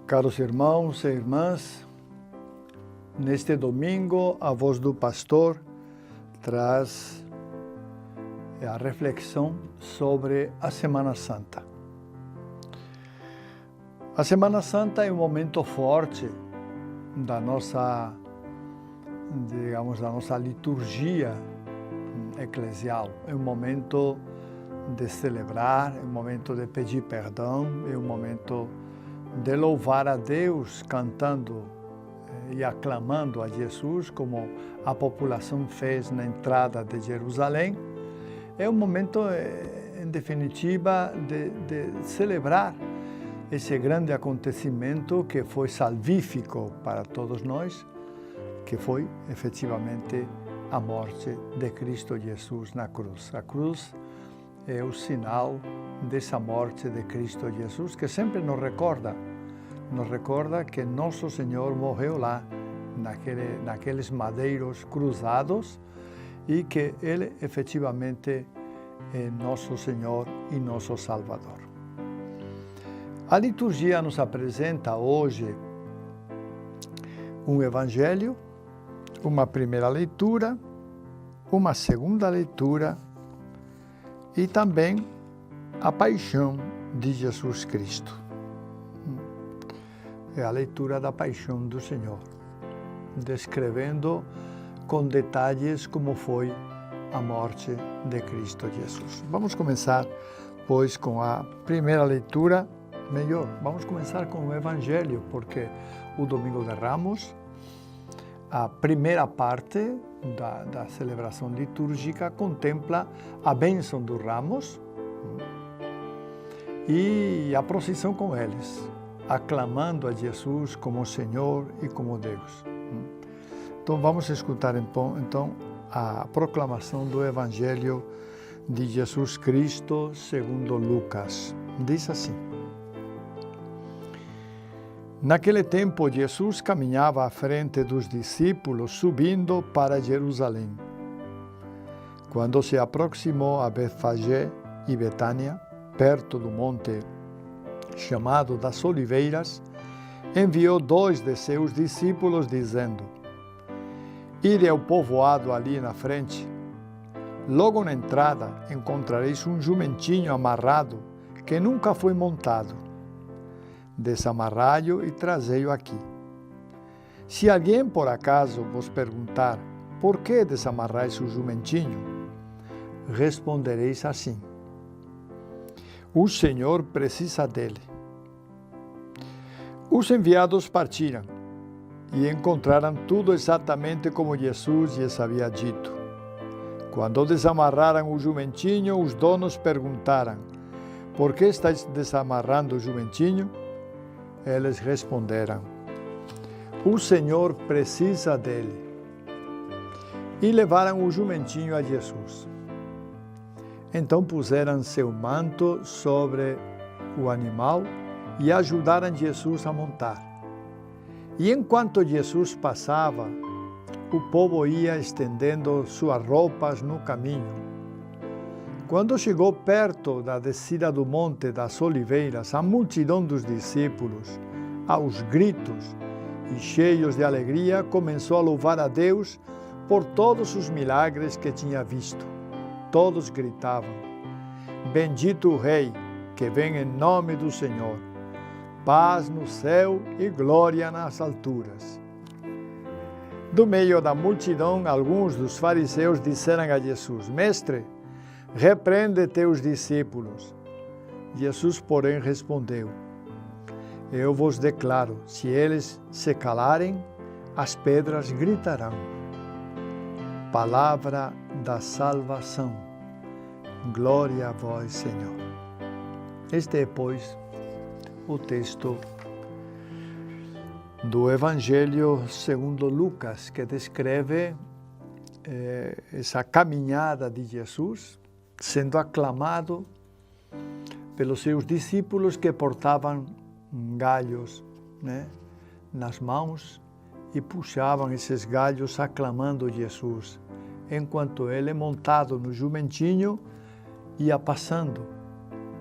Caros irmãos e irmãs, neste domingo a voz do pastor traz a reflexão sobre a Semana Santa. A Semana Santa é um momento forte da nossa, da nossa liturgia eclesial. É um momento de celebrar, é um momento de pedir perdão, é um momento de louvar a Deus cantando e aclamando a Jesus, como a população fez na entrada de Jerusalém. É um momento, em definitiva, de celebrar esse grande acontecimento que foi salvífico para todos nós, que foi efetivamente a morte de Cristo Jesus na cruz. A cruz é o sinal dessa morte de Cristo Jesus, que sempre nos recorda que nosso Senhor morreu lá, naqueles madeiros cruzados, e que Ele efetivamente é nosso Senhor e nosso Salvador. A liturgia nos apresenta hoje um evangelho, uma primeira leitura, uma segunda leitura e também a paixão de Jesus Cristo. É a leitura da paixão do Senhor, descrevendo com detalhes como foi a morte de Cristo Jesus. Vamos começar, pois, com a primeira leitura. Vamos começar com o Evangelho, porque o Domingo de Ramos, a primeira parte da celebração litúrgica, contempla a bênção dos ramos e a procissão com eles, aclamando a Jesus como Senhor e como Deus. Então vamos escutar então a proclamação do Evangelho de Jesus Cristo segundo Lucas. Diz assim: Naquele tempo, Jesus caminhava à frente dos discípulos, subindo para Jerusalém. Quando se aproximou a Betfagé e Betânia, perto do monte chamado das Oliveiras, enviou 2 de seus discípulos, dizendo: Ide ao povoado ali na frente. Logo na entrada encontrareis um jumentinho amarrado que nunca foi montado. Desamarrai-o e trazei-o aqui. Se alguém por acaso vos perguntar por que desamarrais o jumentinho, respondereis assim: O Senhor precisa dele. Os enviados partiram e encontraram tudo exatamente como Jesus lhes havia dito. Quando desamarraram o jumentinho, os donos perguntaram: Por que estáis desamarrando o jumentinho? Eles responderam: O Senhor precisa dele. E levaram o jumentinho a Jesus. Então puseram seu manto sobre o animal e ajudaram Jesus a montar. E enquanto Jesus passava, o povo ia estendendo suas roupas no caminho. Quando chegou perto da descida do Monte das Oliveiras, a multidão dos discípulos, aos gritos e cheios de alegria, começou a louvar a Deus por todos os milagres que tinha visto. Todos gritavam: Bendito o Rei, que vem em nome do Senhor. Paz no céu e glória nas alturas. Do meio da multidão, alguns dos fariseus disseram a Jesus: Mestre, repreende teus discípulos. Jesus, porém, respondeu: Eu vos declaro, se eles se calarem, as pedras gritarão. Palavra da salvação. Glória a vós, Senhor. Este é, pois, o texto do Evangelho segundo Lucas, que descreve essa caminhada de Jesus, sendo aclamado pelos seus discípulos que portavam galhos, nas mãos e puxavam esses galhos aclamando Jesus, enquanto ele, montado no jumentinho, ia passando,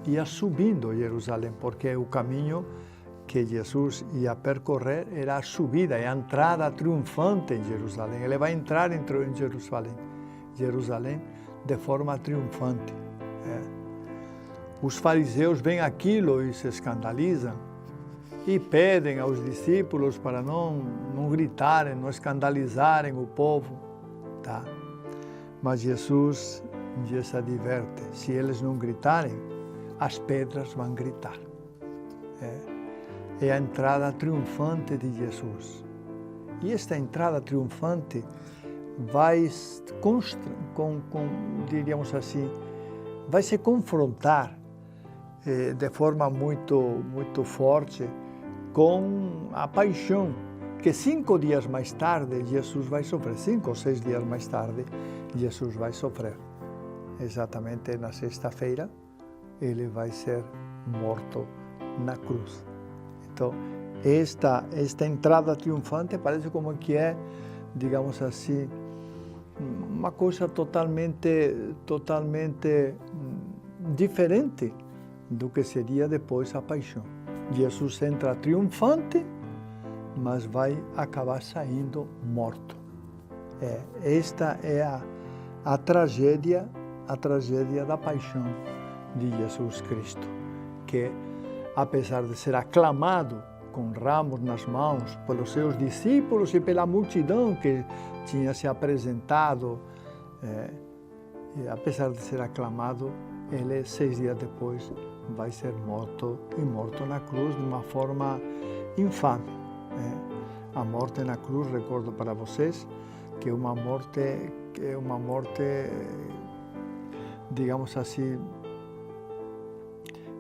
ia subindo a Jerusalém, porque o caminho que Jesus ia percorrer era a subida, a entrada triunfante em Jerusalém. Ele vai entrar em Jerusalém de forma triunfante. Os fariseus veem aquilo e se escandalizam e pedem aos discípulos para não gritarem, não escandalizarem o povo. Tá? Mas Jesus lhes adverte, se eles não gritarem, as pedras vão gritar. É a entrada triunfante de Jesus. E esta entrada triunfante vai, diríamos assim, vai se confrontar de forma muito forte com a paixão que 5 dias mais tarde Jesus vai sofrer. 5 ou 6 dias mais tarde Jesus vai sofrer. Exatamente na sexta-feira ele vai ser morto na cruz. Então esta entrada triunfante parece como que é, digamos assim, uma coisa totalmente diferente do que seria depois a paixão. Jesus entra triunfante, mas vai acabar saindo morto. Esta é a tragédia da paixão de Jesus Cristo, que apesar de ser aclamado com ramos nas mãos pelos seus discípulos e pela multidão que tinha se apresentado, apesar de ser aclamado, ele 6 dias depois vai ser morto na cruz de uma forma infame. A morte na cruz, recordo para vocês, que é uma morte, digamos assim,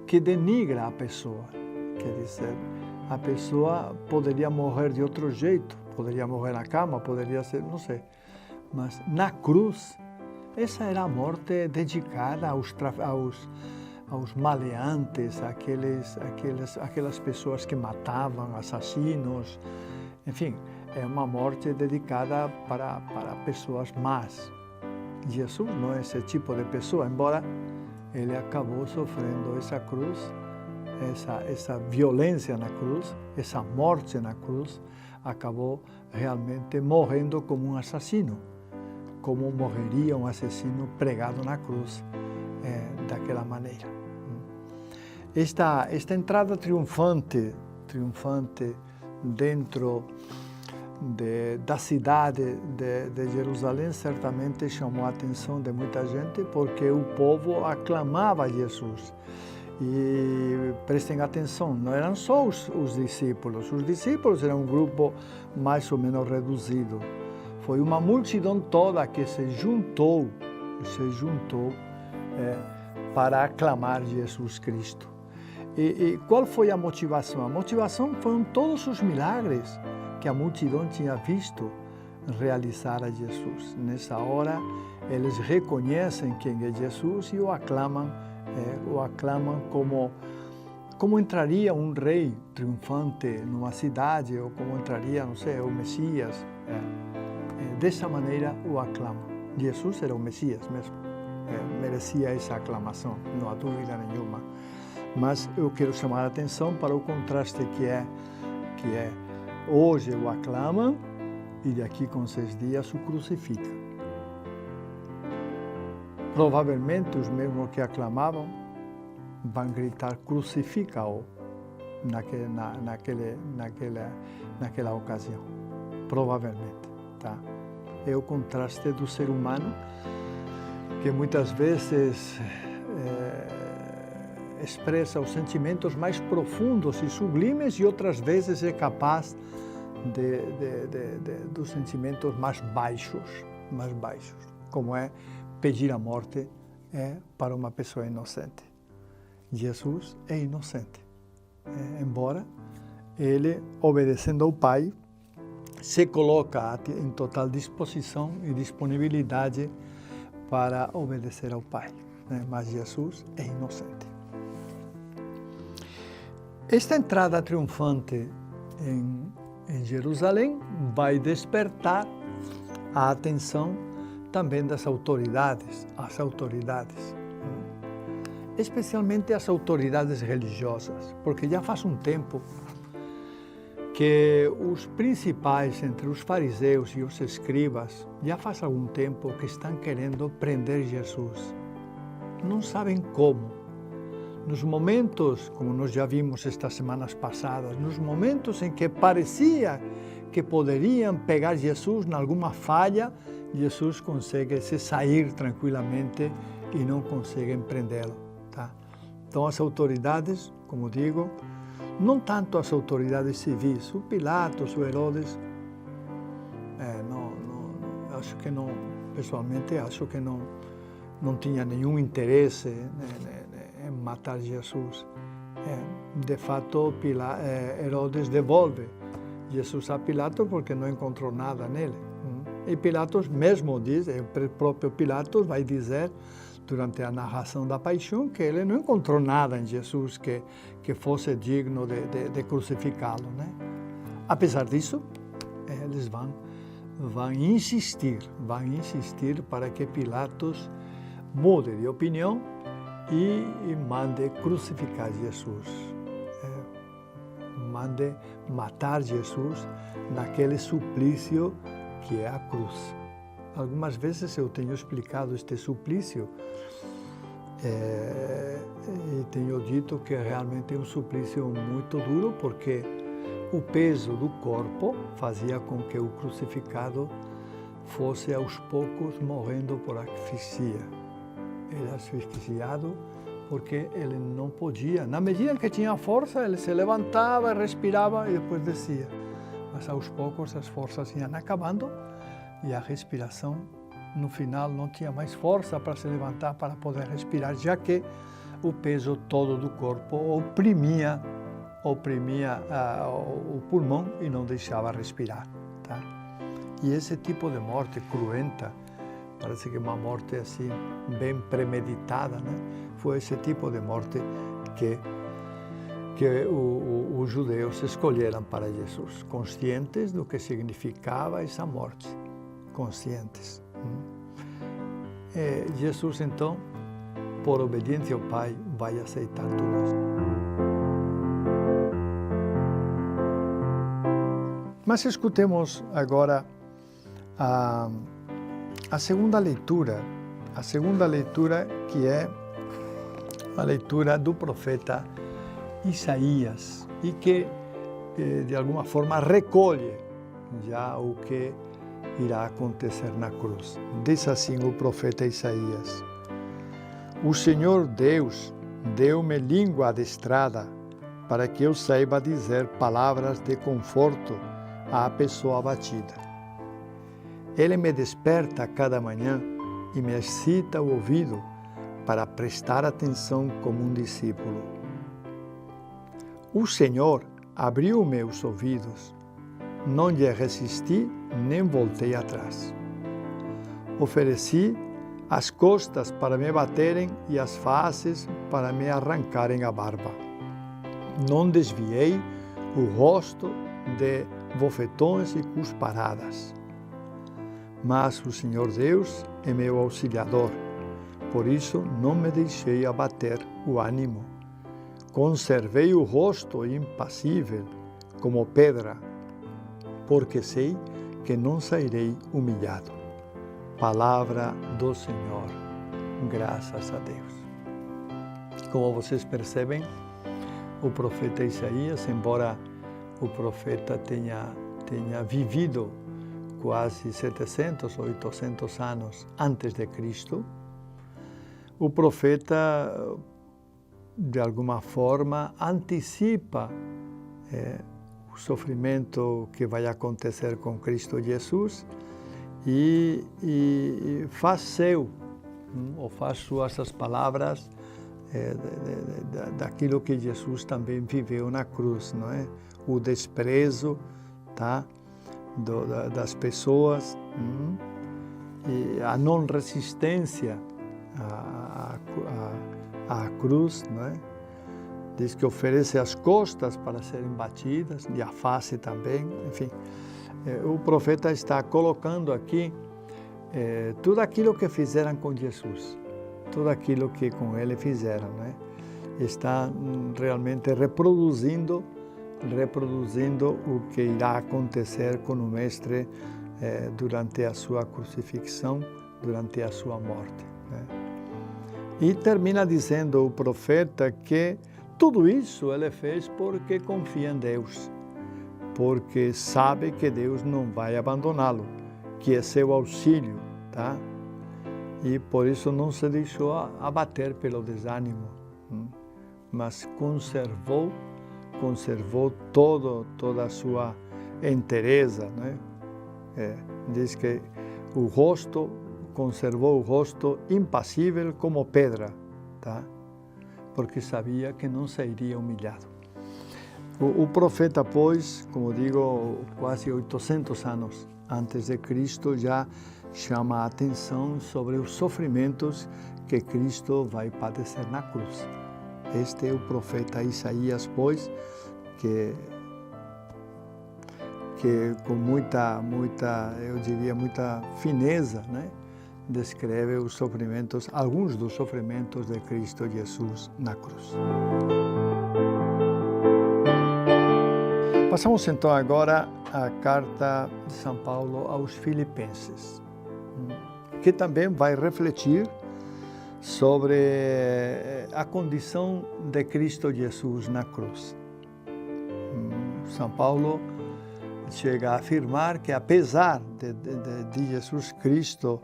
que denigra a pessoa. Quer dizer, a pessoa poderia morrer de outro jeito, poderia morrer na cama, poderia ser, não sei, mas na cruz, essa era a morte dedicada aos maleantes, aquelas pessoas que matavam, assassinos, enfim, é uma morte dedicada para pessoas más. Jesus não é esse tipo de pessoa, embora ele acabou sofrendo essa cruz, essa violência na cruz, essa morte na cruz, acabou realmente morrendo como um assassino, como morreria um assassino pregado na cruz, daquela maneira. Esta entrada triunfante dentro da cidade de Jerusalém certamente chamou a atenção de muita gente, porque o povo aclamava Jesus. E prestem atenção, não eram só os discípulos eram um grupo mais ou menos reduzido. Foi uma multidão toda que se juntou para aclamar Jesus Cristo. E qual foi a motivação? A motivação foram todos os milagres que a multidão tinha visto realizar a Jesus. Nessa hora, eles reconhecem quem é Jesus e o aclamam como entraria um rei triunfante numa cidade, ou como entraria, não sei, o Messias. Dessa maneira o aclamam. Jesus era o Messias mesmo, merecia essa aclamação, não há dúvida nenhuma. Mas eu quero chamar a atenção para o contraste que é hoje o aclamam e daqui com 6 dias o crucificam. Provavelmente os mesmos que aclamavam vão gritar crucifica-o naquela ocasião. Provavelmente, tá? É o contraste do ser humano que muitas vezes expressa os sentimentos mais profundos e sublimes e outras vezes é capaz dos sentimentos mais baixos, como é pedir a morte para uma pessoa inocente. Jesus é inocente, embora ele, obedecendo ao Pai, se coloca em total disposição e disponibilidade para obedecer ao Pai, mas Jesus é inocente. Esta entrada triunfante em Jerusalém vai despertar a atenção também das autoridades, especialmente as autoridades religiosas, porque já faz um tempo que os principais entre os fariseus e os escribas já faz algum tempo que estão querendo prender Jesus. Não sabem como. Nos momentos, como nós já vimos estas semanas passadas, nos momentos em que parecia que poderiam pegar Jesus em alguma falha, Jesus consegue se sair tranquilamente e não conseguem prendê-lo. Tá? Então as autoridades, como digo, não tanto as autoridades civis, o Pilatos, o Herodes, acho que não, pessoalmente acho que não tinha nenhum interesse em matar Jesus. De fato, Herodes devolve Jesus a Pilatos porque não encontrou nada nele. E Pilatos mesmo diz, o próprio Pilatos vai dizer, durante a narração da paixão, que ele não encontrou nada em Jesus que fosse digno de crucificá-lo, né? Apesar disso, eles vão insistir para que Pilatos mude de opinião e mande crucificar Jesus, mande matar Jesus naquele suplício que é a cruz. Algumas vezes eu tenho explicado este suplício e tenho dito que realmente é um suplício muito duro, porque o peso do corpo fazia com que o crucificado fosse aos poucos morrendo por asfixia. Ele era asfixiado porque ele não podia. Na medida que tinha força, ele se levantava, respirava e depois descia. Mas aos poucos as forças iam acabando e a respiração, no final, não tinha mais força para se levantar, para poder respirar, já que o peso todo do corpo oprimia o pulmão e não deixava respirar. Tá? E esse tipo de morte cruenta, parece que uma morte assim, bem premeditada, né? Foi esse tipo de morte que os judeus escolheram para Jesus, conscientes do que significava essa morte, conscientes. Jesus, então, por obediência ao Pai, vai aceitar tudo isso. Mas escutemos agora a segunda leitura que é a leitura do profeta Isaías e que, de alguma forma, recolhe já o que irá acontecer na cruz. Diz assim o profeta Isaías: O Senhor Deus deu-me língua adestrada para que eu saiba dizer palavras de conforto à pessoa abatida. Ele me desperta cada manhã e me excita o ouvido para prestar atenção como um discípulo. O Senhor abriu meus ouvidos, não lhe resisti nem voltei atrás. Ofereci as costas para me baterem e as faces para me arrancarem a barba. Não desviei o rosto de bofetões e cusparadas. Mas o Senhor Deus é meu auxiliador, por isso não me deixei abater o ânimo. Conservei o rosto impassível como pedra, porque sei que não sairei humilhado. Palavra do Senhor, graças a Deus. Como vocês percebem, o profeta Isaías, embora o profeta tenha vivido quase 700 ou 800 anos antes de Cristo, o profeta, de alguma forma, antecipa o sofrimento que vai acontecer com Cristo Jesus e faz seu, ou faz suas as palavras daquilo que Jesus também viveu na cruz, não é? O desprezo, tá? Das pessoas, e a não resistência à cruz, não é? Diz que oferece as costas para serem batidas e a face também, enfim. O profeta está colocando aqui tudo aquilo que fizeram com Jesus, tudo aquilo que com ele fizeram, né? Está realmente reproduzindo reproduzindo o que irá acontecer com o Mestre durante a sua crucifixão, durante a sua morte. Né? E termina dizendo o profeta que tudo isso ele fez porque confia em Deus, porque sabe que Deus não vai abandoná-lo, que é seu auxílio, tá? E por isso não se deixou abater pelo desânimo, mas conservou toda a sua inteireza, né? Diz que conservou o rosto impassível como pedra, tá? Porque sabia que não seria humilhado. O profeta, pois, como digo, quase 800 anos antes de Cristo, já chama a atenção sobre os sofrimentos que Cristo vai padecer na cruz. Este é o profeta Isaías, pois, que com muita, eu diria, muita fineza, né, descreve os sofrimentos, alguns dos sofrimentos de Cristo Jesus na cruz. Passamos então agora à carta de São Paulo aos Filipenses, que também vai refletir sobre a condição de Cristo Jesus na cruz. São Paulo chega a afirmar que, apesar de Jesus Cristo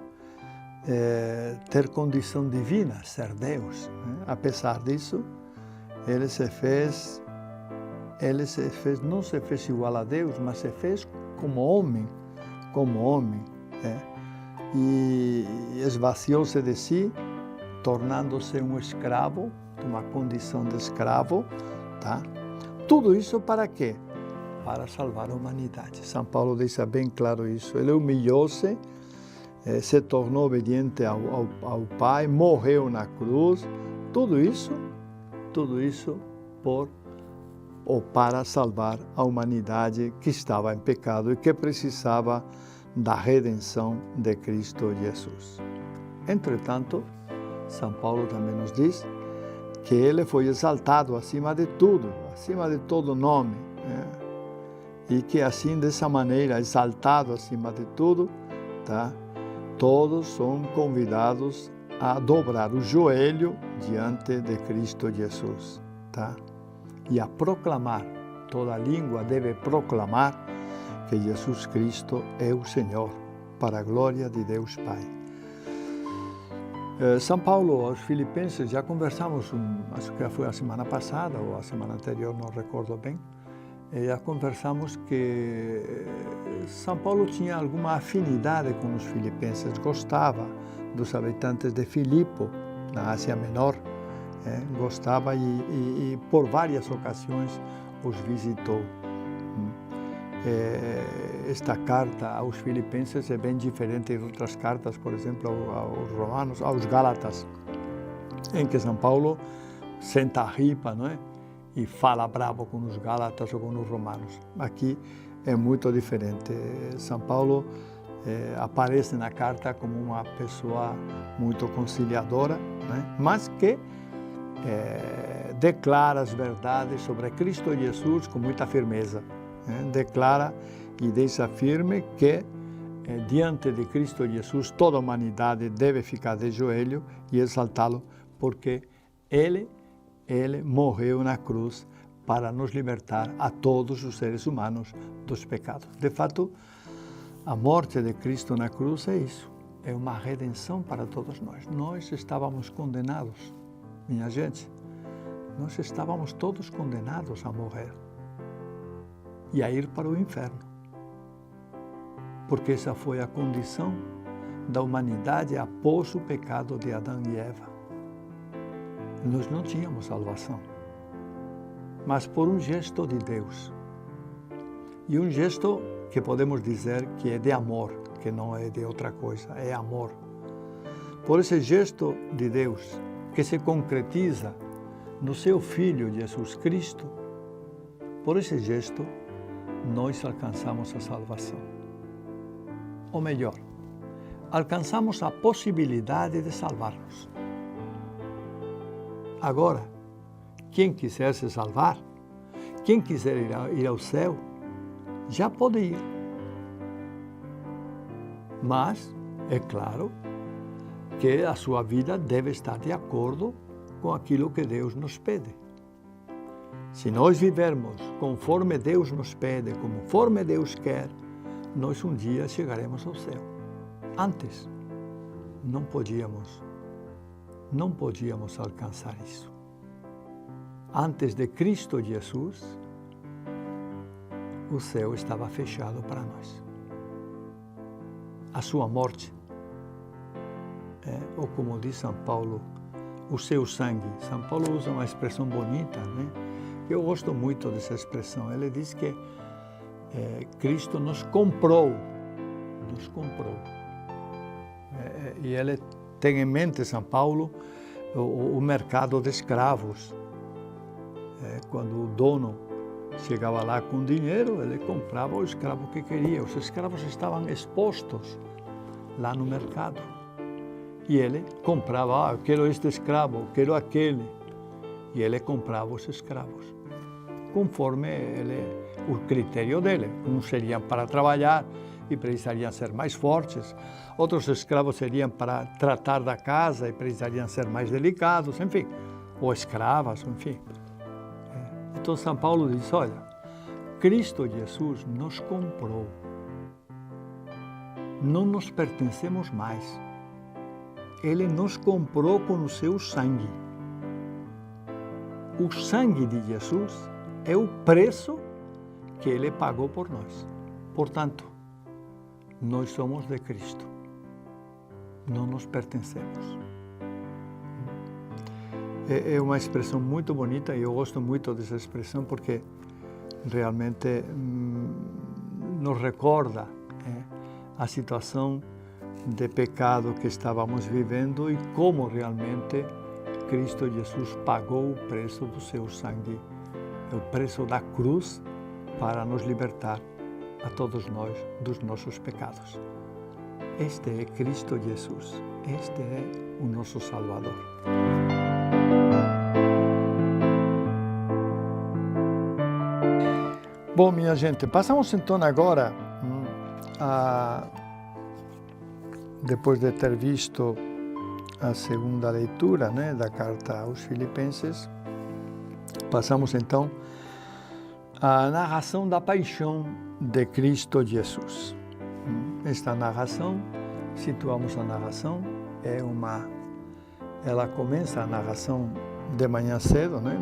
ter condição divina, ser Deus, né? Apesar disso, ele não se fez igual a Deus, mas se fez como homem, e esvaziou-se de si, tornando-se um escravo, uma condição de escravo, tá? Tudo isso para quê? Para salvar a humanidade. São Paulo deixa bem claro isso. Ele humilhou-se, se tornou obediente ao Pai, morreu na cruz. Tudo isso para salvar a humanidade que estava em pecado e que precisava da redenção de Cristo Jesus. Entretanto, São Paulo também nos diz que ele foi exaltado acima de tudo, acima de todo nome, né? E que assim, dessa maneira, exaltado acima de tudo, tá? Todos são convidados a dobrar o joelho diante de Cristo Jesus, tá? E a proclamar, toda língua deve proclamar que Jesus Cristo é o Senhor, para a glória de Deus Pai. São Paulo aos Filipenses, já conversamos, acho que foi a semana passada ou a semana anterior, não recordo bem, já conversamos que São Paulo tinha alguma afinidade com os filipenses, gostava dos habitantes de Filipo, na Ásia Menor, gostava e por várias ocasiões os visitou. Esta carta aos Filipenses é bem diferente de outras cartas, por exemplo, aos Romanos, aos Gálatas, em que São Paulo senta a ripa, não é? E fala bravo com os Gálatas ou com os Romanos. Aqui é muito diferente. São Paulo aparece na carta como uma pessoa muito conciliadora, né? Mas que declara as verdades sobre Cristo Jesus com muita firmeza. Declara e deixa firme que diante de Cristo Jesus toda a humanidade deve ficar de joelho e exaltá-lo, porque Ele morreu na cruz para nos libertar a todos os seres humanos dos pecados. De fato, a morte de Cristo na cruz é isso, é uma redenção para todos nós. Nós estávamos condenados, minha gente, nós estávamos todos condenados a morrer e a ir para o inferno, porque essa foi a condição da humanidade após o pecado de Adão e Eva. Nós não tínhamos salvação, mas por um gesto de Deus, e um gesto que podemos dizer que é de amor, que não é de outra coisa, é amor. Por esse gesto de Deus, que se concretiza no seu Filho Jesus Cristo, por esse gesto, nós alcançamos a salvação. Ou melhor, alcançamos a possibilidade de salvar-nos. Agora, quem quiser se salvar, quem quiser ir ao céu, já pode ir. Mas, é claro, que a sua vida deve estar de acordo com aquilo que Deus nos pede. Se nós vivermos conforme Deus nos pede, conforme Deus quer, nós um dia chegaremos ao céu. Antes, não podíamos alcançar isso. Antes de Cristo Jesus, o céu estava fechado para nós. A sua morte, ou como diz São Paulo, o seu sangue. São Paulo usa uma expressão bonita, né? Eu gosto muito dessa expressão. Ele diz que Cristo nos comprou. E ele tem em mente, São Paulo, o mercado de escravos. Quando o dono chegava lá com dinheiro, ele comprava o escravo que queria. Os escravos estavam expostos lá no mercado. E ele comprava, eu quero este escravo, eu quero aquele. E ele comprava os escravos, conforme o critério dele. Uns seriam para trabalhar e precisariam ser mais fortes, outros escravos seriam para tratar da casa e precisariam ser mais delicados, enfim, ou escravas, enfim. Então São Paulo diz, olha, Cristo Jesus nos comprou, não nos pertencemos mais. Ele nos comprou com o seu sangue. O sangue de Jesus é o preço que ele pagou por nós. Portanto, nós somos de Cristo. Não nos pertencemos. É uma expressão muito bonita e eu gosto muito dessa expressão porque realmente nos recorda a situação de pecado que estávamos vivendo e como realmente Cristo Jesus pagou o preço do seu sangue, o preço da cruz para nos libertar a todos nós dos nossos pecados. Este é Cristo Jesus, este é o nosso Salvador. Bom, minha gente, passamos então agora depois de ter visto a segunda leitura, né, da carta aos Filipenses, passamos então à narração da paixão de Cristo Jesus. Esta narração, situamos a narração, ela começa a narração de manhã cedo, né,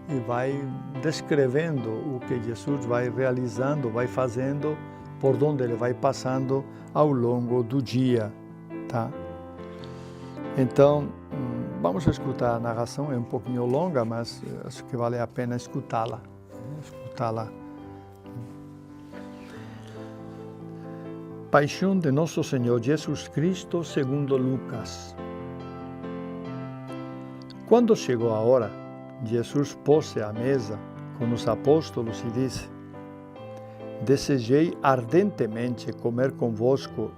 e vai descrevendo o que Jesus vai realizando, vai fazendo, por onde ele vai passando ao longo do dia, tá? Então, vamos escutar a narração, é um pouquinho longa, mas acho que vale a pena escutá-la. Paixão de Nosso Senhor Jesus Cristo segundo Lucas. Quando chegou a hora, Jesus pôs-se à mesa com os apóstolos e disse: Desejei ardentemente comer convosco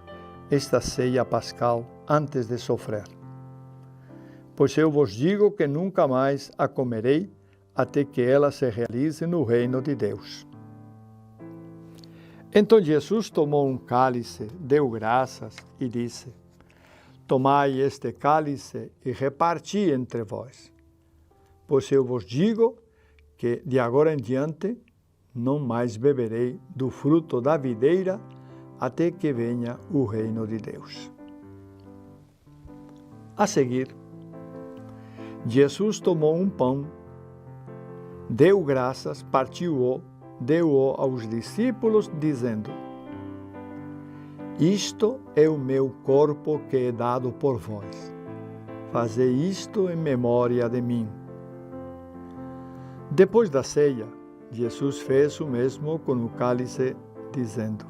esta ceia pascal antes de sofrer. Pois eu vos digo que nunca mais a comerei até que ela se realize no reino de Deus. Então Jesus tomou um cálice, deu graças e disse: Tomai este cálice e reparti entre vós. Pois eu vos digo que de agora em diante não mais beberei do fruto da videira até que venha o reino de Deus. A seguir, Jesus tomou um pão, deu graças, partiu-o, deu-o aos discípulos, dizendo: Isto é o meu corpo que é dado por vós. Fazei isto em memória de mim. Depois da ceia, Jesus fez o mesmo com o cálice, dizendo: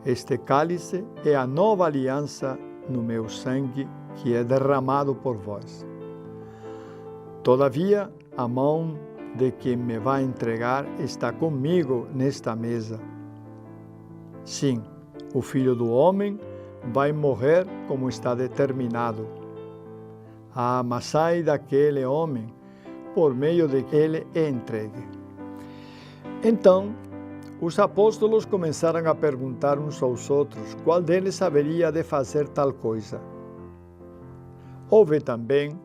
Este cálice é a nova aliança no meu sangue, que é derramado por vós. Todavia, a mão de quem me vai entregar está comigo nesta mesa. Sim, o Filho do Homem vai morrer como está determinado. Mas ai daquele homem por meio de que ele é entregue. Então, os apóstolos começaram a perguntar uns aos outros qual deles haveria de fazer tal coisa. Houve também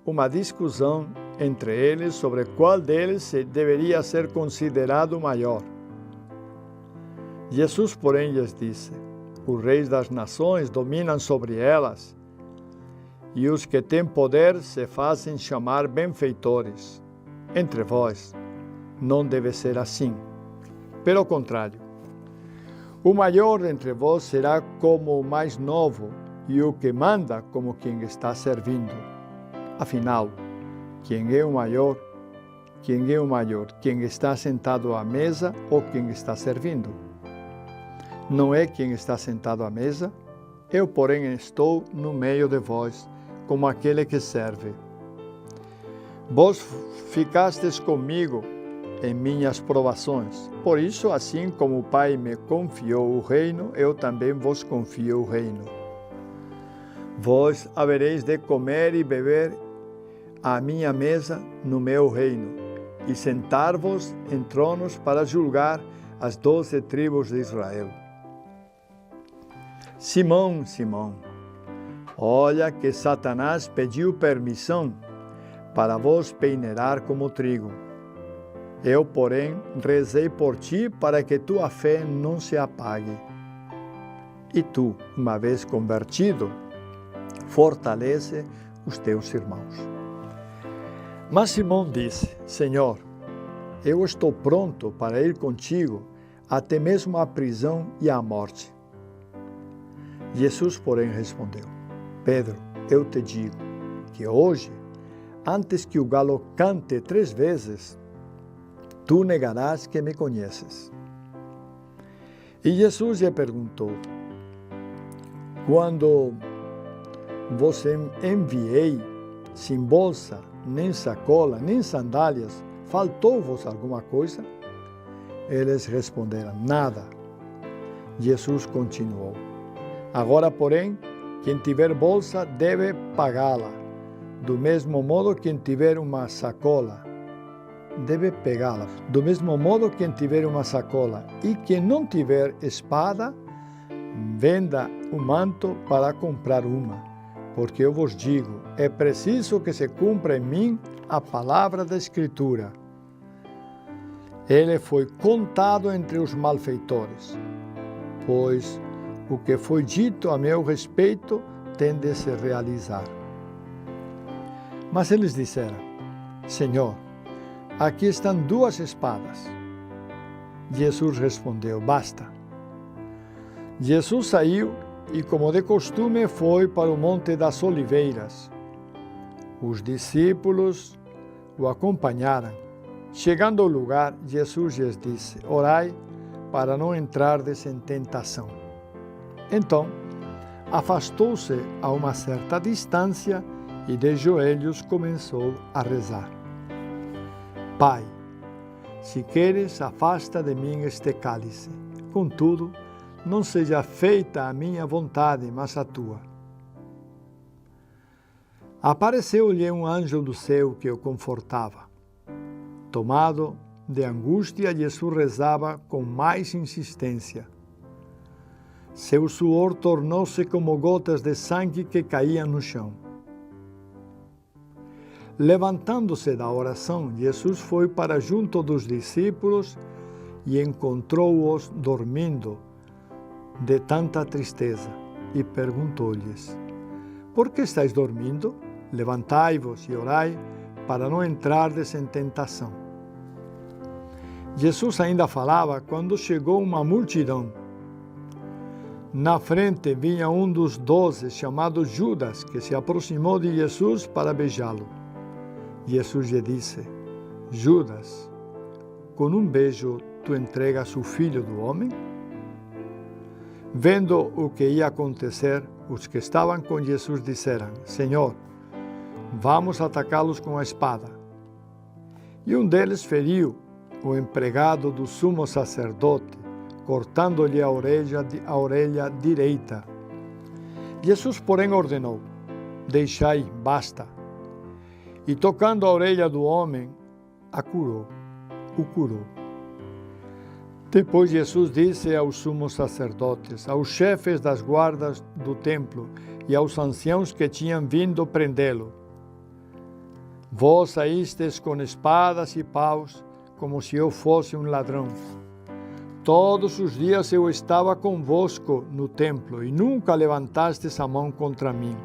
uma discussão entre eles sobre qual deles deveria ser considerado maior. Jesus, porém, lhes disse: os reis das nações dominam sobre elas, e os que têm poder se fazem chamar benfeitores. Entre vós, não deve ser assim. Pelo contrário, o maior entre vós será como o mais novo, e o que manda como quem está servindo. Afinal, quem é o maior? Quem é o maior? Quem está sentado à mesa ou quem está servindo? Não é quem está sentado à mesa? Eu, porém, estou no meio de vós, como aquele que serve. Vos ficastes comigo em minhas provações. Por isso, assim como o Pai me confiou o reino, eu também vos confio o reino. Vós havereis de comer e beber à minha mesa no meu reino, e sentar-vos em tronos para julgar as 12 tribos de Israel. Simão, Simão, olha que Satanás pediu permissão para vos peneirar como trigo. Eu, porém, rezei por ti para que tua fé não se apague. E tu, uma vez convertido, fortalece os teus irmãos. Mas Simão disse: Senhor, eu estou pronto para ir contigo até mesmo à prisão e à morte. Jesus, porém, respondeu: Pedro, eu te digo que hoje, antes que o galo cante 3 vezes, tu negarás que me conheces. E Jesus lhe perguntou: quando vos enviei sem bolsa, nem sacola, nem sandálias, faltou-vos alguma coisa? Eles responderam: nada. Jesus continuou: agora, porém, quem tiver bolsa deve pagá-la. Do mesmo modo, quem tiver uma sacola deve pegá-la. Do mesmo modo, quem tiver uma sacola e quem não tiver espada, venda o manto para comprar uma. Porque eu vos digo, é preciso que se cumpra em mim a palavra da Escritura. Ele foi contado entre os malfeitores, pois o que foi dito a meu respeito tem de se realizar. Mas eles disseram: Senhor, aqui estão 2 espadas. Jesus respondeu: basta. Jesus saiu e, como de costume, foi para o Monte das Oliveiras. Os discípulos o acompanharam. Chegando ao lugar, Jesus lhes disse: orai para não entrardes em tentação. Então, afastou-se a uma certa distância e de joelhos começou a rezar: Pai, se queres, afasta de mim este cálice. Contudo, não seja feita a minha vontade, mas a tua. Apareceu-lhe um anjo do céu que o confortava. Tomado de angústia, Jesus rezava com mais insistência. Seu suor tornou-se como gotas de sangue que caíam no chão. Levantando-se da oração, Jesus foi para junto dos discípulos e encontrou-os dormindo de tanta tristeza, e perguntou-lhes: por que estáis dormindo? Levantai-vos e orai, para não entrardes em tentação. Jesus ainda falava quando chegou uma multidão. Na frente vinha um dos 12, chamado Judas, que se aproximou de Jesus para beijá-lo. Jesus lhe disse: Judas, com um beijo tu entregas o Filho do Homem? Vendo o que ia acontecer, os que estavam com Jesus disseram: Senhor, vamos atacá-los com a espada. E um deles feriu o empregado do sumo sacerdote, cortando-lhe a orelha direita. Jesus, porém, ordenou: deixai, basta. e tocando a orelha do homem, o curou. Depois Jesus disse aos sumos sacerdotes, aos chefes das guardas do templo e aos anciãos que tinham vindo prendê-lo: Vós saístes com espadas e paus, como se eu fosse um ladrão. Todos os dias eu estava convosco no templo e nunca levantastes a mão contra mim.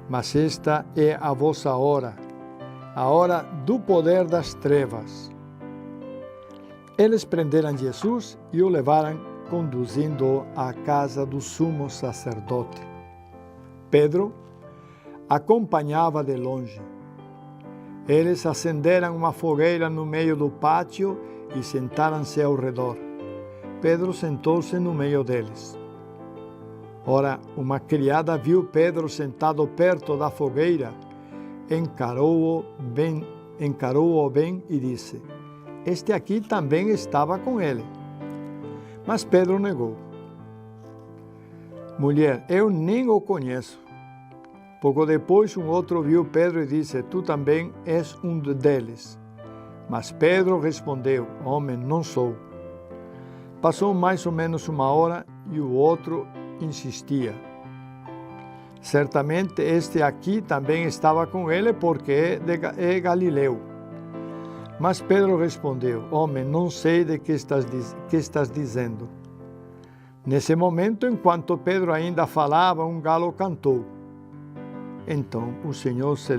Mas esta é a vossa hora, a hora do poder das trevas. Eles prenderam Jesus e o levaram, conduzindo-o à casa do sumo sacerdote. Pedro acompanhava de longe. Eles acenderam uma fogueira no meio do pátio e sentaram-se ao redor. Pedro sentou-se no meio deles. Ora, uma criada viu Pedro sentado perto da fogueira, encarou-o bem e disse: Este aqui também estava com ele. Mas Pedro negou. Mulher, eu nem o conheço. Pouco depois, um outro viu Pedro e disse: Tu também és um deles. Mas Pedro respondeu: Homem, não sou. Passou mais ou menos uma hora e o outro insistia: Certamente este aqui também estava com ele, porque é Galileu. Mas Pedro respondeu: Homem, não sei de que estás dizendo. Nesse momento, enquanto Pedro ainda falava, um galo cantou. Então o Senhor se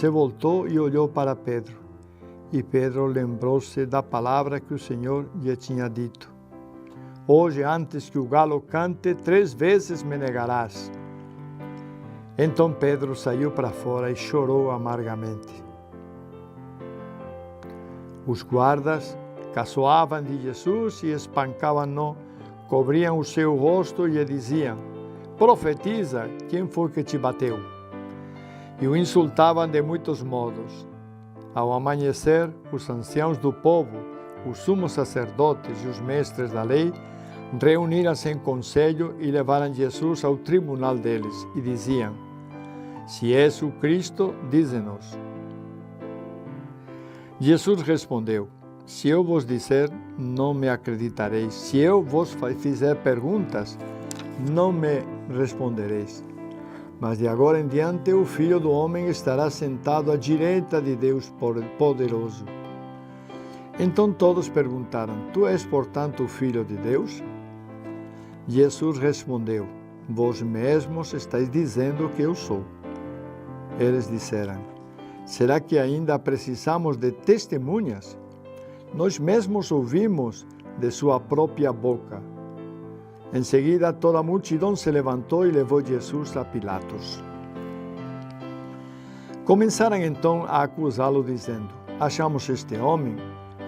voltou e olhou para Pedro. E Pedro lembrou-se da palavra que o Senhor lhe tinha dito: Hoje, antes que o galo cante, 3 vezes me negarás. Então Pedro saiu para fora e chorou amargamente. Os guardas caçoavam de Jesus e espancavam-no, cobriam o seu rosto e lhe diziam: Profetiza, quem foi que te bateu? E o insultavam de muitos modos. Ao amanhecer, os anciãos do povo, os sumos sacerdotes e os mestres da lei reuniram-se em conselho e levaram Jesus ao tribunal deles e diziam: Se és o Cristo, dize-nos. Jesus respondeu: Se eu vos disser, não me acreditareis. Se eu vos fizer perguntas, não me respondereis. Mas de agora em diante o Filho do Homem estará sentado à direita de Deus Poderoso. Então todos perguntaram: Tu és, portanto, o Filho de Deus? Jesus respondeu: Vós mesmos estáis dizendo que eu sou. Eles disseram: Será que ainda precisamos de testemunhas? Nós mesmos ouvimos de sua própria boca. Em seguida, toda a multidão se levantou e levou Jesus a Pilatos. Começaram então a acusá-lo, dizendo: Achamos este homem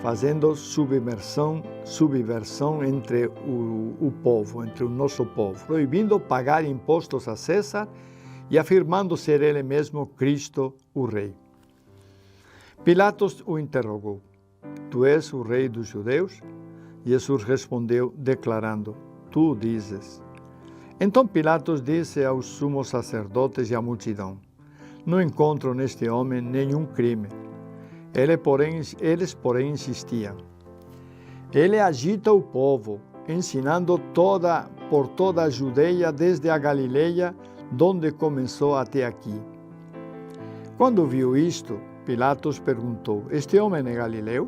fazendo subversão entre o povo, entre o nosso povo, proibindo pagar impostos a César e afirmando ser ele mesmo Cristo, o Rei. Pilatos o interrogou: Tu és o Rei dos judeus? Jesus respondeu, declarando: Tu dizes. Então Pilatos disse aos sumos sacerdotes e à multidão: Não encontro neste homem nenhum crime. Eles, porém, insistiam: Ele agita o povo, ensinando por toda a Judeia, desde a Galileia, donde começou até aqui. Quando viu isto, Pilatos perguntou: Este homem é Galileu?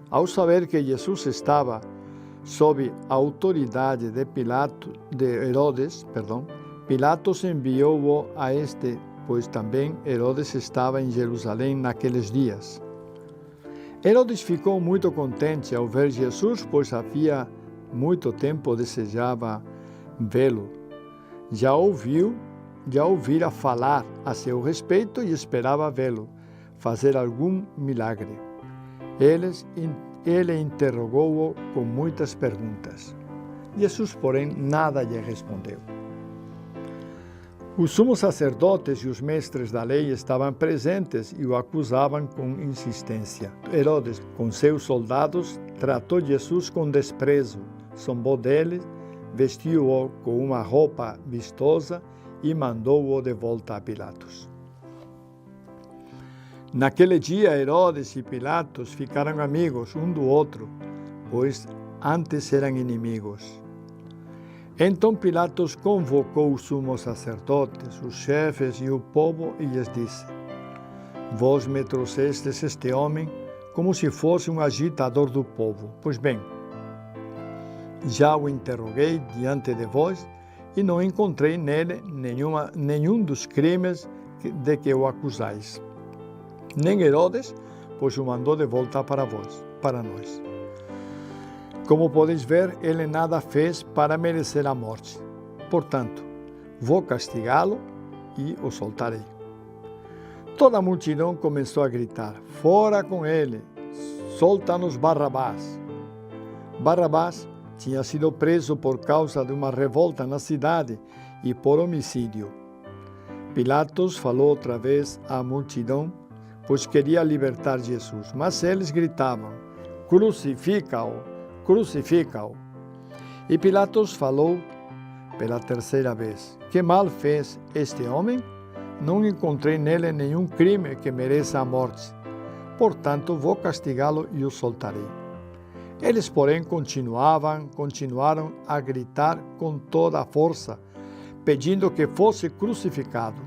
Ao saber que Jesus estava sob a autoridade de Herodes, Pilatos enviou-o a este, pois também Herodes estava em Jerusalém naqueles dias. Herodes ficou muito contente ao ver Jesus, pois havia muito tempo desejava vê-lo. Já ouvira falar a seu respeito e esperava vê-lo fazer algum milagre. Ele interrogou-o com muitas perguntas. Jesus, porém, nada lhe respondeu. Os sumos sacerdotes e os mestres da lei estavam presentes e o acusavam com insistência. Herodes, com seus soldados, tratou Jesus com desprezo, zombou dele, vestiu-o com uma roupa vistosa e mandou-o de volta a Pilatos. Naquele dia, Herodes e Pilatos ficaram amigos um do outro, pois antes eram inimigos. Então Pilatos convocou os sumos sacerdotes, os chefes e o povo e lhes disse: Vós me trouxestes este homem como se fosse um agitador do povo. Pois bem, já o interroguei diante de vós e não encontrei nele nenhum dos crimes de que o acusais. Nem Herodes, pois o mandou de volta para nós. Como podeis ver, ele nada fez para merecer a morte. Portanto, vou castigá-lo e o soltarei. Toda a multidão começou a gritar: Fora com ele! Solta-nos Barrabás! Barrabás tinha sido preso por causa de uma revolta na cidade e por homicídio. Pilatos falou outra vez à multidão, pois queria libertar Jesus. Mas eles gritavam: Crucifica-o! Crucifica-o! E Pilatos falou pela terceira vez: Que mal fez este homem? Não encontrei nele nenhum crime que mereça a morte. Portanto, vou castigá-lo e o soltarei. Eles, porém, continuaram a gritar com toda a força, pedindo que fosse crucificado.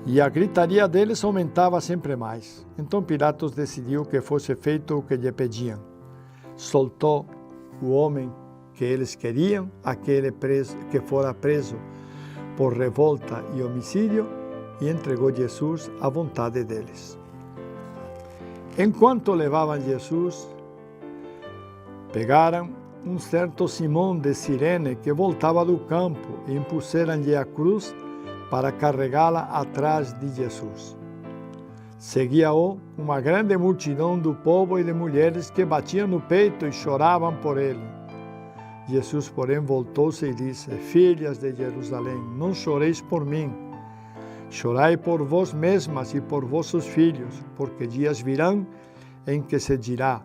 E a gritaria deles aumentava sempre mais. Então Pilatos decidiu que fosse feito o que lhe pediam. Soltou o homem que eles queriam, aquele que fora preso por revolta e homicídio, e entregou Jesus à vontade deles. Enquanto levavam Jesus, pegaram um certo Simão de Cirene que voltava do campo e impuseram-lhe a cruz para carregá-la atrás de Jesus. Seguia-o uma grande multidão do povo e de mulheres que batiam no peito e choravam por ele. Jesus, porém, voltou-se e disse: Filhas de Jerusalém, não choreis por mim. Chorai por vós mesmas e por vossos filhos, porque dias virão em que se dirá: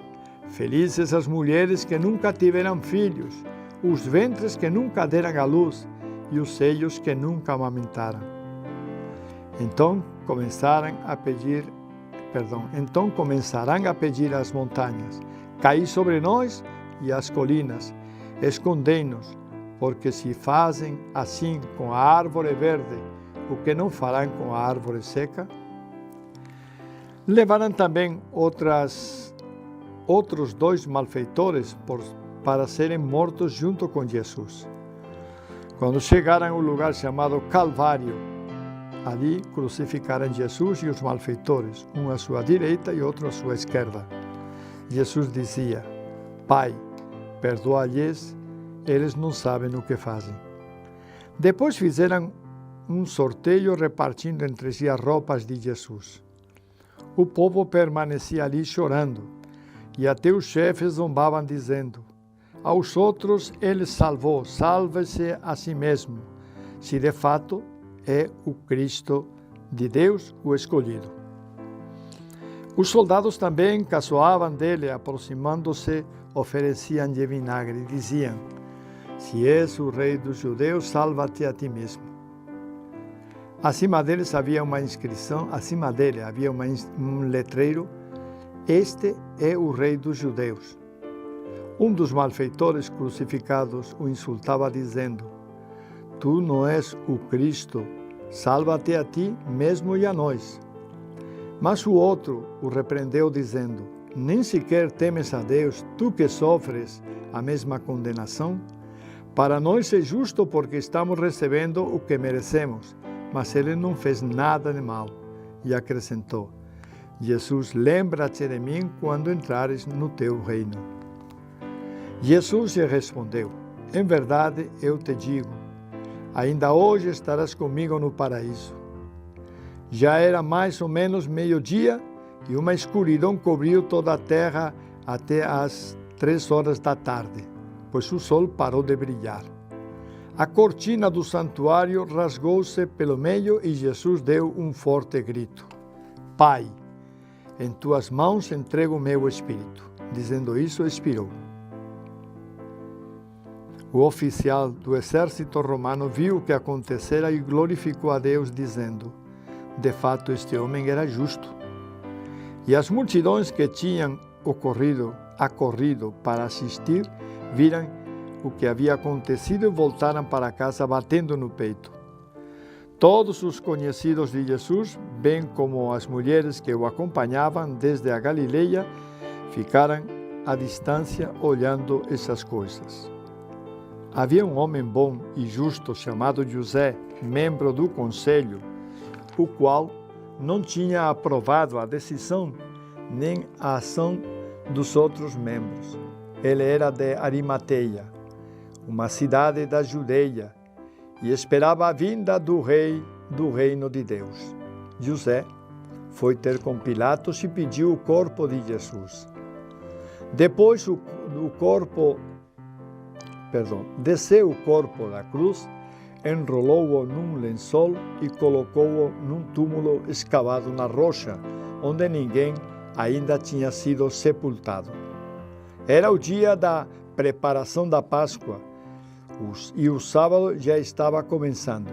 Felizes as mulheres que nunca tiveram filhos, os ventres que nunca deram à luz e os seios que nunca amamentaram. Então começarão a pedir às montanhas: Caí sobre nós, e às colinas: Escondei-nos, porque se fazem assim com a árvore verde, o que não farão com a árvore seca? Levaram também outros 2 malfeitores para serem mortos junto com Jesus. Quando chegaram ao lugar chamado Calvário, ali crucificaram Jesus e os malfeitores, um à sua direita e outro à sua esquerda. Jesus dizia: Pai, perdoa-lhes, eles não sabem o que fazem. Depois fizeram um sorteio repartindo entre si as roupas de Jesus. O povo permanecia ali chorando, e até os chefes zombavam dizendo: Aos outros ele salvou, salve-se a si mesmo, se de fato é o Cristo de Deus, o escolhido. Os soldados também caçoavam dele, aproximando-se, ofereciam-lhe vinagre e diziam: Se és o rei dos judeus, salva-te a ti mesmo. Acima dele havia um letreiro: Este é o rei dos judeus. Um dos malfeitores crucificados o insultava dizendo: Tu não és o Cristo, salva-te a ti mesmo e a nós. Mas o outro o repreendeu dizendo: Nem sequer temes a Deus, tu que sofres a mesma condenação? Para nós é justo porque estamos recebendo o que merecemos, mas ele não fez nada de mal. E acrescentou: Jesus, lembra-te de mim quando entrares no teu reino. Jesus lhe respondeu: Em verdade eu te digo, ainda hoje estarás comigo no paraíso. Já era mais ou menos meio-dia e uma escuridão cobriu toda a terra até às 3 da tarde, pois o sol parou de brilhar. A cortina do santuário rasgou-se pelo meio e Jesus deu um forte grito: Pai, em tuas mãos entrego o meu espírito. Dizendo isso, expirou. O oficial do exército romano viu o que acontecera e glorificou a Deus, dizendo: de fato, este homem era justo. E as multidões que tinham acorrido para assistir, viram o que havia acontecido e voltaram para casa batendo no peito. Todos os conhecidos de Jesus, bem como as mulheres que o acompanhavam desde a Galileia, ficaram à distância olhando essas coisas. Havia um homem bom e justo chamado José, membro do conselho, o qual não tinha aprovado a decisão nem a ação dos outros membros. Ele era de Arimateia, uma cidade da Judeia, e esperava a vinda do rei do reino de Deus. José foi ter com Pilatos e pediu o corpo de Jesus. Depois desceu o corpo da cruz, enrolou-o num lençol e colocou-o num túmulo escavado na rocha, onde ninguém ainda tinha sido sepultado. Era o dia da preparação da Páscoa e o sábado já estava começando.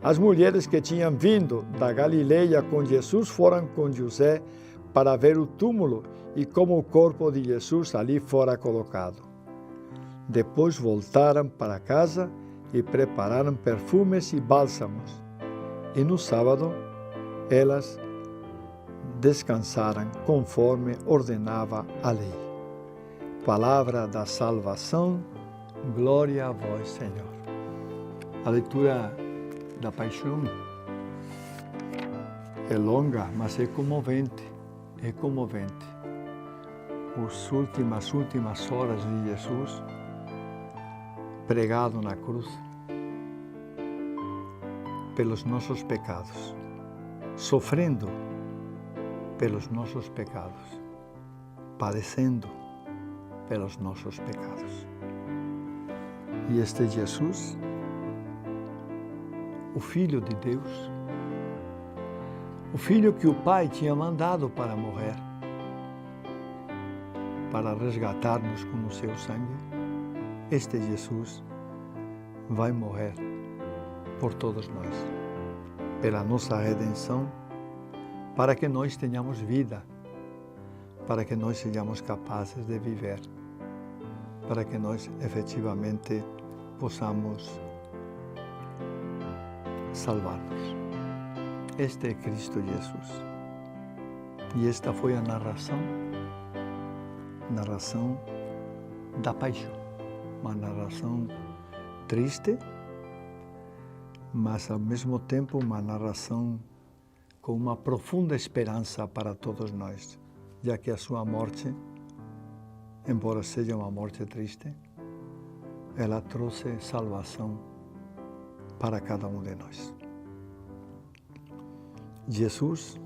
As mulheres que tinham vindo da Galileia com Jesus foram com José para ver o túmulo e como o corpo de Jesus ali fora colocado. Depois voltaram para casa e prepararam perfumes e bálsamos. E no sábado, elas descansaram conforme ordenava a lei. Palavra da salvação, glória a vós, Senhor. A leitura da Paixão é longa, mas é comovente. É comovente. As últimas horas de Jesus pregado na cruz pelos nossos pecados, sofrendo pelos nossos pecados, padecendo pelos nossos pecados. E este Jesus, o Filho de Deus, o Filho que o Pai tinha mandado para morrer, para resgatar-nos com o seu sangue, este Jesus vai morrer por todos nós, pela nossa redenção, para que nós tenhamos vida, para que nós sejamos capazes de viver, para que nós efetivamente possamos salvar-nos. Este é Cristo Jesus. E esta foi a narração da paixão. Uma narração triste, mas ao mesmo tempo uma narração com uma profunda esperança para todos nós, já que a sua morte, embora seja uma morte triste, ela trouxe salvação para cada um de nós. Jesus,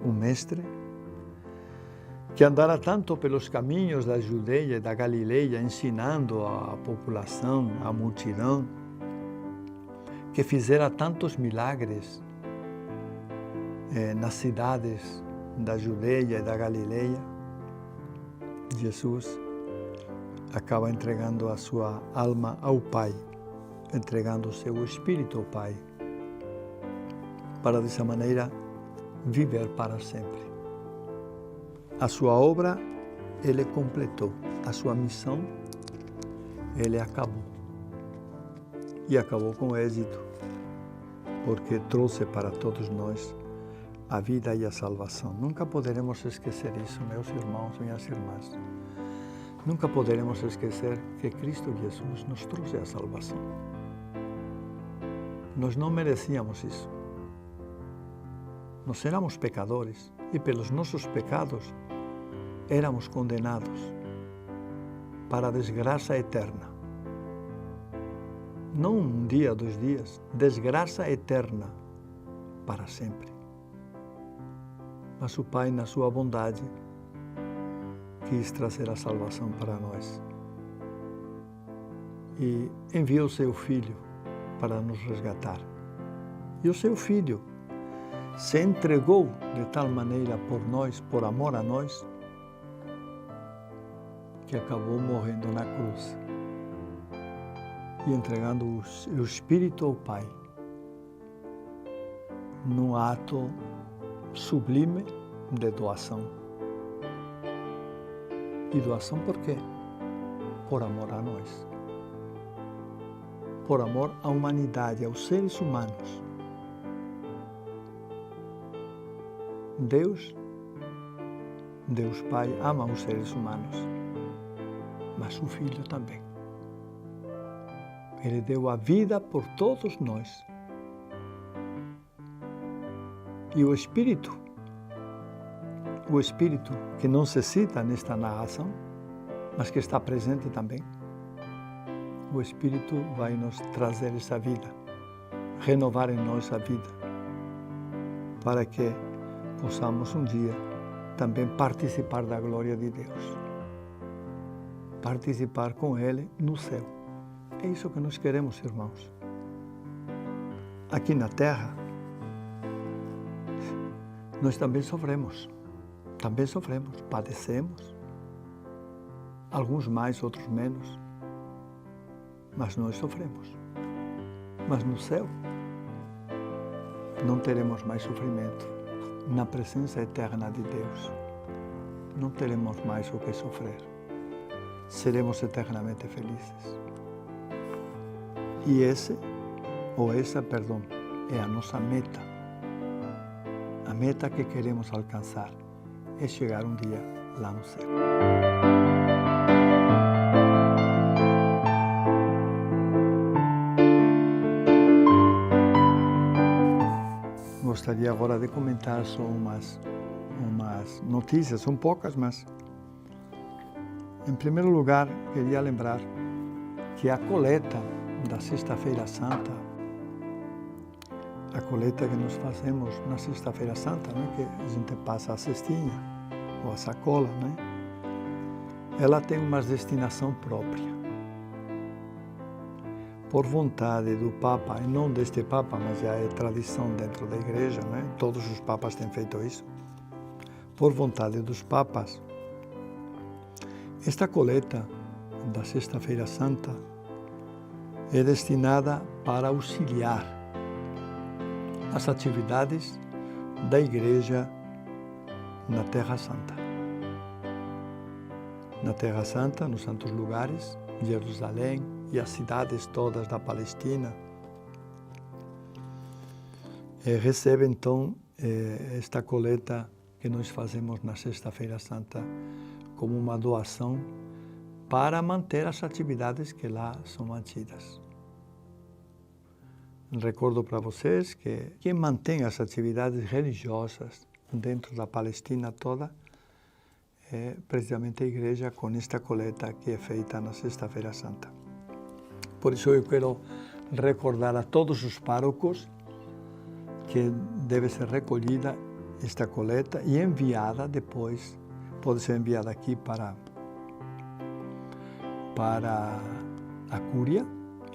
o Mestre, que andara tanto pelos caminhos da Judeia e da Galileia, ensinando a população, a multidão, que fizera tantos milagres nas cidades da Judeia e da Galileia, Jesus acaba entregando a sua alma ao Pai, entregando o seu Espírito ao Pai, para dessa maneira viver para sempre. A sua obra, ele completou. A sua missão, ele acabou. E acabou com êxito, porque trouxe para todos nós a vida e a salvação. Nunca poderemos esquecer isso, meus irmãos, minhas irmãs. Nunca poderemos esquecer que Cristo Jesus nos trouxe a salvação. Nós não merecíamos isso. Nós éramos pecadores e pelos nossos pecados éramos condenados para a desgraça eterna. Não um dia, 2 dias, desgraça eterna para sempre. Mas o Pai, na sua bondade, quis trazer a salvação para nós e enviou seu Filho para nos resgatar. E o seu Filho se entregou de tal maneira por nós, por amor a nós, que acabou morrendo na cruz, e entregando o Espírito ao Pai, num ato sublime de doação. E doação por quê? Por amor a nós. Por amor à humanidade, aos seres humanos. Deus Pai ama os seres humanos, mas o Filho também. Ele deu a vida por todos nós. E o Espírito que não se cita nesta narração, mas que está presente também, o Espírito vai nos trazer essa vida, renovar em nós a vida, para que possamos um dia também participar da glória de Deus, participar com Ele no céu. É isso que nós queremos, irmãos. Aqui na terra, nós também sofremos, padecemos, alguns mais, outros menos, mas nós sofremos. Mas no céu, não teremos mais sofrimento. Na presença eterna de Deus, não teremos mais o que sofrer. Seremos eternamente felizes. E essa, é a nossa meta. A meta que queremos alcançar é chegar um dia lá no céu. Gostaria agora de comentar só umas notícias, são poucas, mas em primeiro lugar queria lembrar que a coleta da Sexta-feira Santa, a coleta que nós fazemos na Sexta-feira Santa, né, que a gente passa a cestinha ou a sacola, né, ela tem uma destinação própria. Por vontade do Papa, e não deste Papa, mas já é tradição dentro da Igreja, né? Todos os Papas têm feito isso. Por vontade dos Papas, esta coleta da Sexta-feira Santa é destinada para auxiliar as atividades da Igreja na Terra Santa. Na Terra Santa, nos santos lugares, Jerusalém e as cidades todas da Palestina, recebe então esta coleta que nós fazemos na Sexta-feira Santa como uma doação para manter as atividades que lá são mantidas. Recordo para vocês que quem mantém as atividades religiosas dentro da Palestina toda é precisamente a Igreja, com esta coleta que é feita na Sexta-feira Santa. Por isso eu quero recordar a todos os párocos que deve ser recolhida esta coleta e enviada depois, pode ser enviada aqui para a Cúria,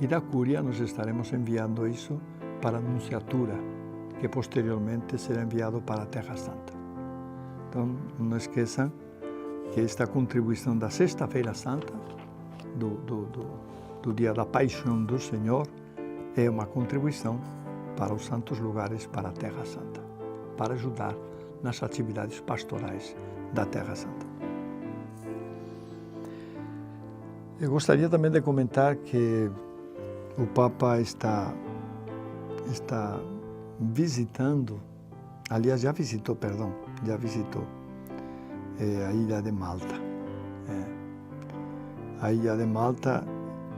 e da Cúria nós estaremos enviando isso para a Nunciatura, que posteriormente será enviado para a Terra Santa. Então, não esqueçam que esta contribuição da Sexta-feira Santa, do dia da Paixão do Senhor, é uma contribuição para os santos lugares, para a Terra Santa, para ajudar nas atividades pastorais da Terra Santa. Eu gostaria também de comentar que o Papa está visitando, aliás, já visitou a Ilha de Malta. A Ilha de Malta,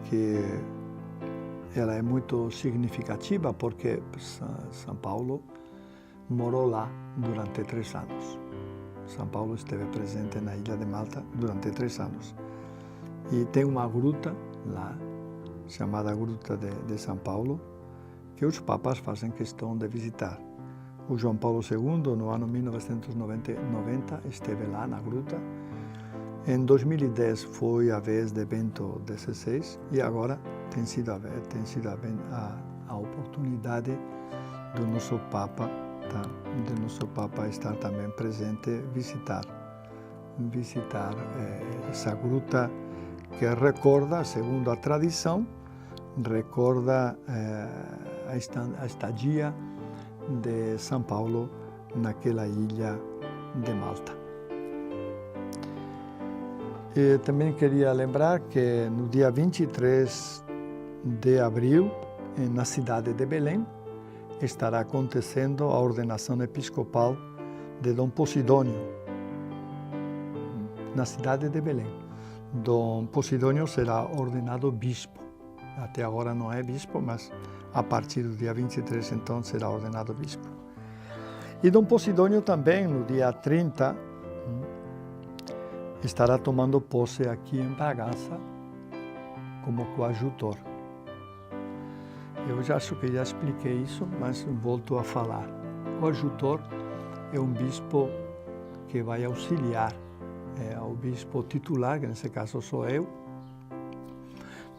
que ela é muito significativa porque São Paulo morou lá durante 3 anos. São Paulo esteve presente na Ilha de Malta durante 3 anos. E tem uma gruta lá, chamada Gruta de São Paulo, que os papas fazem questão de visitar. O João Paulo II, no ano 1990, esteve lá na gruta. Em 2010 foi a vez de Bento XVI e agora tem sido a oportunidade do nosso Papa, estar também presente, visitar essa gruta que recorda, segundo a tradição, recorda a estadia de São Paulo naquela ilha de Malta. E também queria lembrar que no dia 23 de abril, na cidade de Belém, estará acontecendo a ordenação episcopal de Dom Posidônio, na cidade de Belém. Dom Posidônio será ordenado bispo. Até agora não é bispo, mas a partir do dia 23, então, será ordenado bispo. E Dom Posidônio também, no dia 30, estará tomando posse aqui em Bragança como coadjutor. Eu já acho que já expliquei isso, mas volto a falar. O coadjutor é um bispo que vai auxiliar ao bispo titular, que nesse caso sou eu.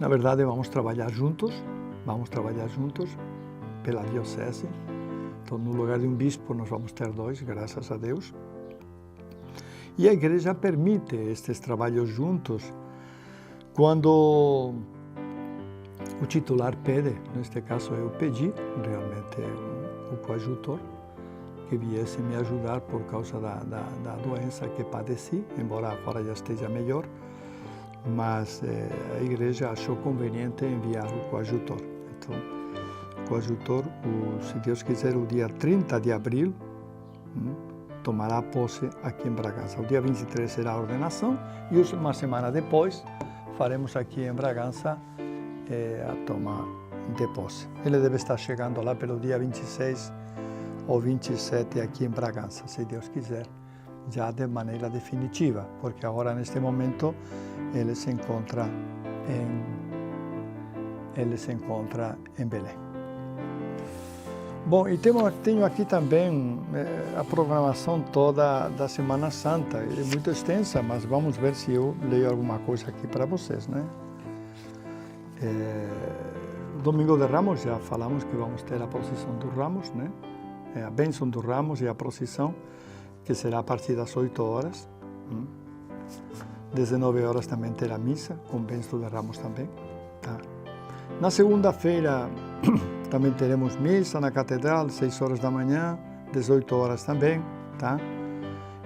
Na verdade, vamos trabalhar juntos pela diocese. Então, no lugar de um bispo, nós vamos ter dois, graças a Deus. E a igreja permite estes trabalhos juntos quando o titular pede. Neste caso, eu pedi realmente o coadjutor que viesse me ajudar por causa da doença que padeci, embora agora já esteja melhor, mas a igreja achou conveniente enviar o coadjutor. Então, o coadjutor, se Deus quiser, o dia 30 de abril, tomará posse aqui em Bragança. O dia 23 será a ordenação e uma semana depois faremos aqui em Bragança a toma de posse. Ele deve estar chegando lá pelo dia 26 ou 27 aqui em Bragança, se Deus quiser, já de maneira definitiva, porque agora, neste momento, ele se encontra em Belém. Bom, e tenho aqui também a programação toda da Semana Santa. É muito extensa, mas vamos ver se eu leio alguma coisa aqui para vocês, né? Domingo de Ramos, já falamos que vamos ter a procissão dos Ramos, né? A bênção dos Ramos e a procissão, que será a partir das 8 horas. 19 horas também terá missa, com bênção de Ramos também. Tá? Na segunda-feira também teremos missa na Catedral, 6 horas da manhã, 18 horas também. Tá?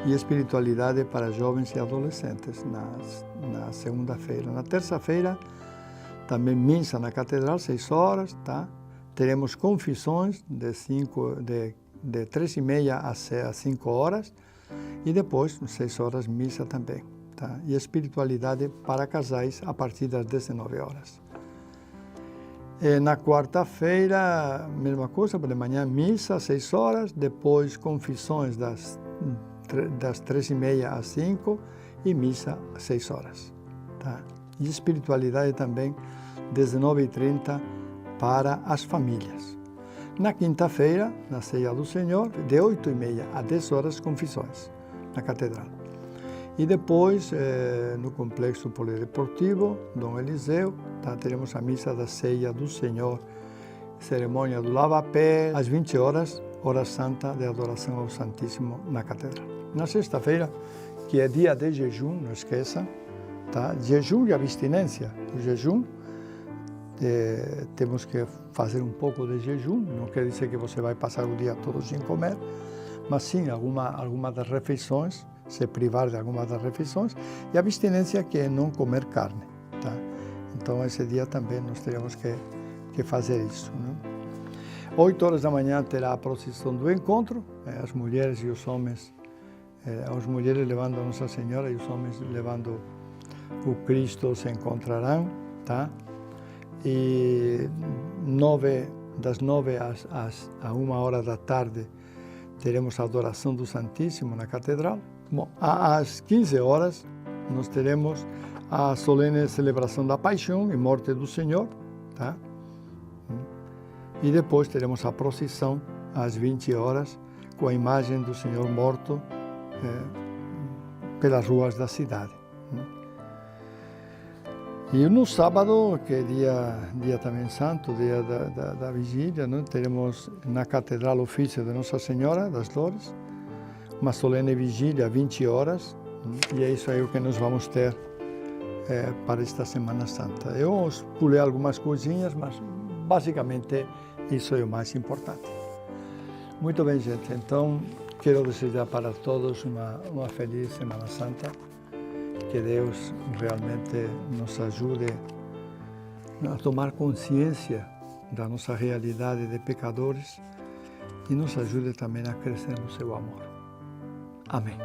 E espiritualidade para jovens e adolescentes na segunda-feira. Na terça-feira, também missa na Catedral, 6 horas. Tá? Teremos confissões de 3h30 às 5 horas e depois, 6 horas, missa também. Tá? E espiritualidade para casais a partir das 19 horas. Na quarta-feira, mesma coisa, de manhã missa, 6 horas, depois confissões das 3h30 às 5 e missa, 6 horas. Tá? E espiritualidade também, 19h30 para as famílias. Na quinta-feira, na Ceia do Senhor, de 8h30 a 10 horas, confissões, na Catedral. E depois, no Complexo Polideportivo, Dom Eliseu, tá, teremos a missa da Ceia do Senhor, cerimônia do lava-pés, às 20 horas, hora santa de adoração ao Santíssimo na Catedral. Na sexta-feira, que é dia de jejum, não esqueça, tá? Jejum e abstinência. O jejum, temos que fazer um pouco de jejum, não quer dizer que você vai passar o dia todo sem comer, mas sim alguma das refeições, se privar de alguma das refeições, e a abstinência, que é não comer carne. Tá? Então, esse dia também nós teremos que fazer isso. Né? 8 horas da manhã terá a procissão do encontro, as mulheres e os homens, as mulheres levando a Nossa Senhora e os homens levando o Cristo se encontrarão. Tá? E das 9 a 1 hora da tarde teremos a adoração do Santíssimo na Catedral. Bom, às 15 horas nós teremos a solene celebração da Paixão e Morte do Senhor, tá? E depois teremos a procissão às 20 horas com a imagem do Senhor morto pelas ruas da cidade. E no sábado, que é dia também santo, dia da vigília, né? Teremos na Catedral o ofício de Nossa Senhora das Dores, uma solene vigília, 20 horas, e é isso aí o que nós vamos ter para esta Semana Santa. Eu pulei algumas coisinhas, mas basicamente isso é o mais importante. Muito bem, gente. Então, quero desejar para todos uma feliz Semana Santa. Que Deus realmente nos ajude a tomar consciência da nossa realidade de pecadores e nos ajude também a crescer no seu amor. Amém.